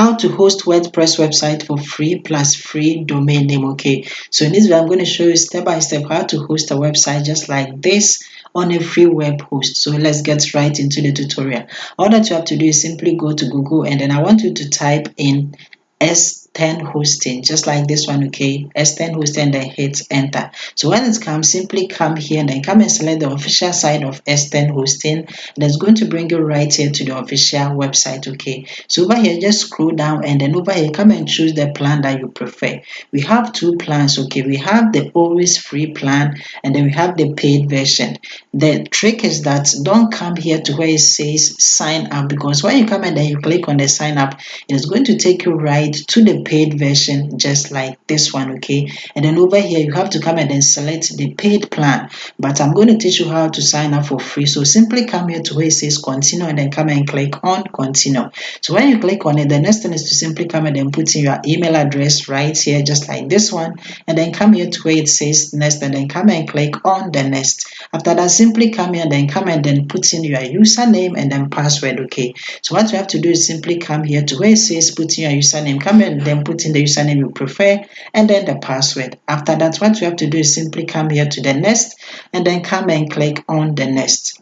how to host WordPress website for free plus free domain name. Okay, so in this video I'm going to show you step by step how to host a website just like this on a free web host. So let's get right into the tutorial. All that you have to do is simply go to Google, and then I want you to type in S10 hosting, just like this one. Okay, S10 hosting, and then hit enter. So when it comes, simply come here and then come and select the official site of S10 hosting, and it's going to bring you right here to the official website. Okay, so over here just scroll down, and then over here come and choose the plan that you prefer. We have two plans. Okay, we have the always free plan, and then we have the paid version. The trick is that don't come here to where it says sign up, because when you come and then you click on the sign up, it's going to take you right to the paid version just like this one. Okay, and then over here you have to come and then select the paid plan, but I'm going to teach you how to sign up for free. So simply come here to where it says continue, and then come and click on continue. So when you click on it, the next thing is to simply come and then put in your email address right here just like this one, and then come here to where it says next, and then come and click on the next. After that, simply come here and then come and then put in your username and then password. Okay, so what you have to do is simply come here to where it says put in your username, come and then put in the username you prefer and then the password. After that, what you have to do is simply come here to the next, and then come and click on the next.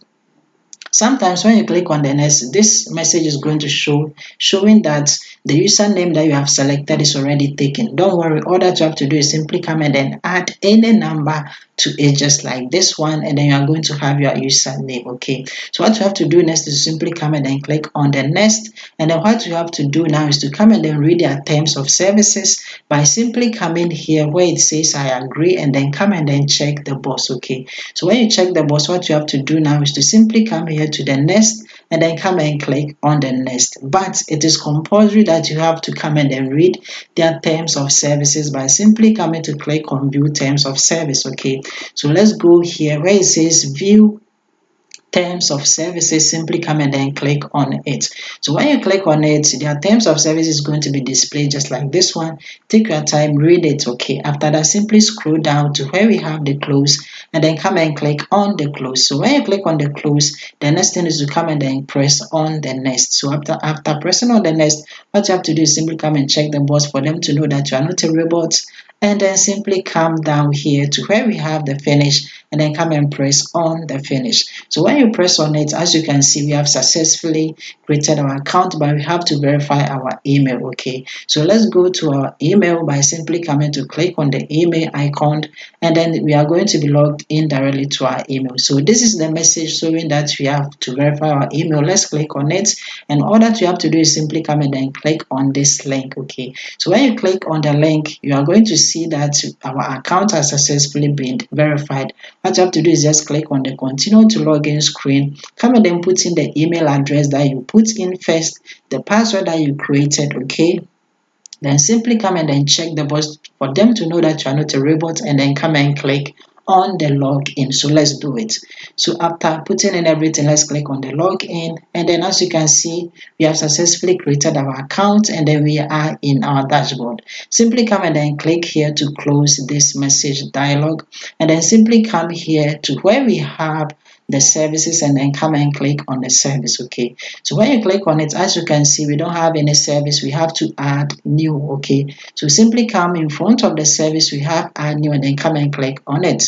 Sometimes when you click on the next, this message is going to showing that the username that you have selected is already taken. Don't worry, all that you have to do is simply come and then add any number to it just like this one, and then you are going to have your username. Okay, so what you have to do next is simply come and then click on the next, and then what you have to do now is to come and then read their terms of services by simply coming here where it says I agree, and then come and then check the box. Okay, so when you check the box, what you have to do now is to simply come here to the next, and then come and click on the next. But it is compulsory that you have to come and then read their terms of services by simply coming to click on view terms of service. Okay, so let's go here where it says view terms of services. Simply come and then click on it. So when you click on it, their terms of service is going to be displayed just like this one. Take your time, read it. Okay, after that, simply scroll down to where we have the close, and then come and click on the close. So when you click on the close, the next thing is to come and then press on the next. So after pressing on the next, what you have to do is simply come and check the box for them to know that you are not a robot, and then simply come down here to where we have the finish, and then come and press on the finish. So when you press on it, as you can see, we have successfully created our account, but we have to verify our email. Okay, so let's go to our email by simply coming to click on the email icon, and then we are going to be logged in directly to our email. So this is the message showing that we have to verify our email. Let's click on it, and all that you have to do is simply come and then click on this link. Okay, so when you click on the link, you are going to see that our account has successfully been verified. What you have to do is just click on the continue to login screen, come and then put in the email address that you put in first, the password that you created. Okay, then simply come and then check the box for them to know that you are not a robot, and then come and click on the login. So let's do it. So after putting in everything, let's click on the login, and then as you can see, we have successfully created our account, and then we are in our dashboard. Simply come and then click here to close this message dialog, and then simply come here to where we have the services, and then come and click on the service. Okay, so when you click on it, as you can see, we don't have any service, we have to add new. Okay, so simply come in front of the service we have add new, and then come and click on it.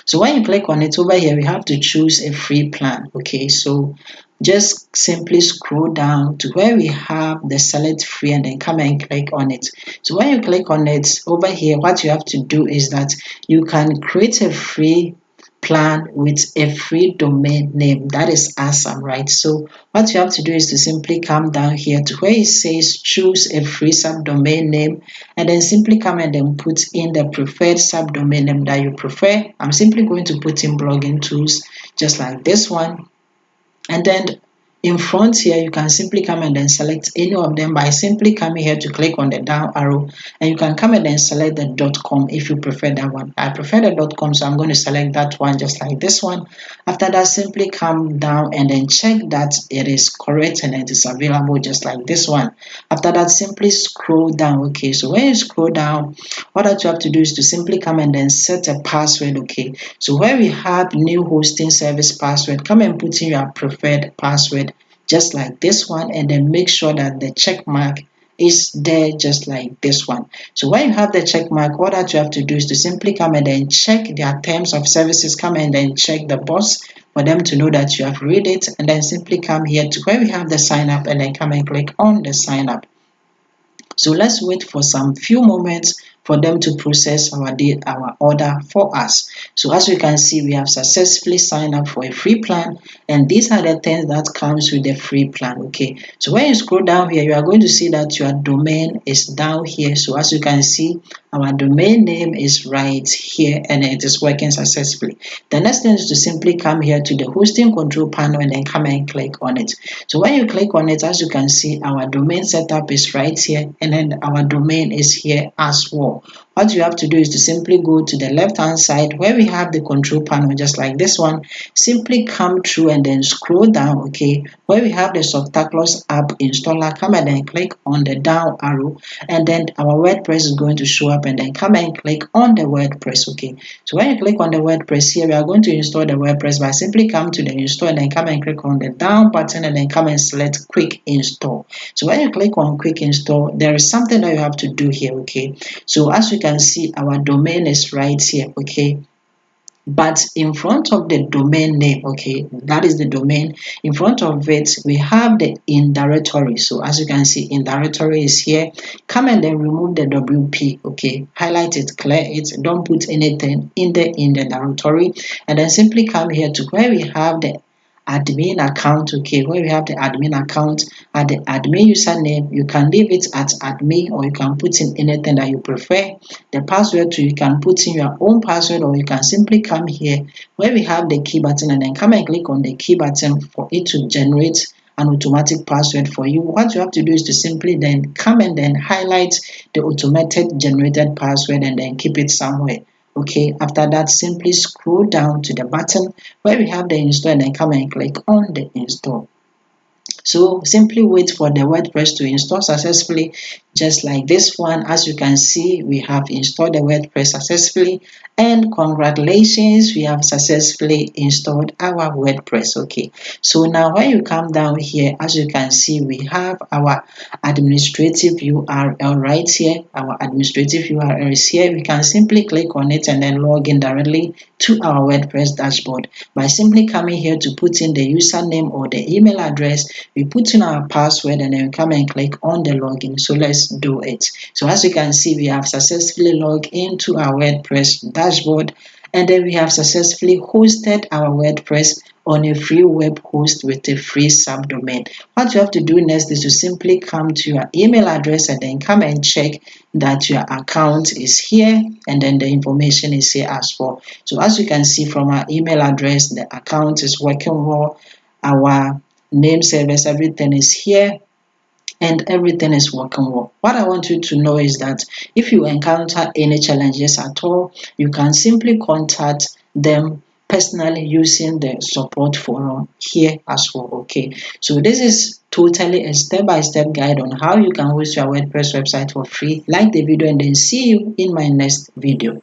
So when you click on it, over here we have to choose a free plan. Okay, so just simply scroll down to where we have the select free, and then come and click on it. So when you click on it, over here what you have to do is that you can create a free plan with a free domain name. That is awesome, right? So what you have to do is to simply come down here to where it says choose a free subdomain name, and then simply come and then put in the preferred subdomain name that you prefer. I'm simply going to put in blogging tools just like this one, and then in front here you can simply come and then select any of them by simply coming here to click on the down arrow, and you can come and then select the .com if you prefer that one. I prefer the .com, so I'm going to select that one just like this one. After that, simply come down and then check that it is correct and it is available just like this one. After that, simply scroll down. Okay, so when you scroll down, what that you have to do is to simply come and then set a password. Okay, so where we have new hosting service password, come and put in your preferred password just like this one, and then make sure that the check mark is there just like this one. So when you have the check mark, all that you have to do is to simply come and then check their terms of services, come and then check the box for them to know that you have read it, and then simply come here to where we have the sign up and then come and click on the sign up. So let's wait for some few moments for them to process our order for us. So as you can see, we have successfully signed up for a free plan, and these are the things that comes with the free plan. Okay, so when you scroll down here, you are going to see that your domain is down here. So as you can see, our domain name is right here and it is working successfully. The next thing is to simply come here to the hosting control panel and then come and click on it. So when you click on it, as you can see, our domain setup is right here and then our domain is here as well. What you have to do is to simply go to the left hand side where we have the control panel just like this one. Simply come through and then scroll down, okay, where we have the Softaculous app installer. Come and then click on the down arrow and then our WordPress is going to show up, and then come and click on the WordPress. Okay, so when you click on the WordPress here, we are going to install the WordPress by simply come to the install and then come and click on the down button and then come and select quick install. So when you click on quick install, there is something that you have to do here. Okay, so as you can see, our domain is right here. Okay, but in front of the domain name, okay, that is the domain, in front of it we have the in directory. So as you can see, in directory is here. Come and then remove the WP, okay, highlight it, clear it, don't put anything in the directory, and then simply come here to where we have the admin account. Okay, where we have the admin account at the admin username, you can leave it at admin or you can put in anything that you prefer. The password too, you can put in your own password, or you can simply come here where we have the key button and then come and click on the key button for it to generate an automatic password for you. What you have to do is to simply then come and then highlight the automated generated password and then keep it somewhere. Okay, after that, simply scroll down to the button where we have the install and then come and click on the install. So simply wait for the WordPress to install successfully, just like this one. As you can see, we have installed the WordPress successfully, and congratulations, we have successfully installed our WordPress. Okay, so now when you come down here, as you can see, we have our administrative URL right here. Our administrative URL is here. We can simply click on it and then log in directly to our WordPress dashboard by simply coming here to put in the username or the email address. We put in our password and then come and click on the login. So let's do it. So as you can see, we have successfully logged into our WordPress dashboard, and then we have successfully hosted our WordPress on a free web host with a free subdomain. What you have to do next is to simply come to your email address and then come and check that your account is here, and then the information is here as well. So as you can see from our email address, the account is working well. Our name service, everything is here and everything is working well. What I want you to know is that if you encounter any challenges at all, you can simply contact them personally using the support forum here as well. Okay, so this is totally a step-by-step guide on how you can host your WordPress website for free. Like the video and then see you in my next video.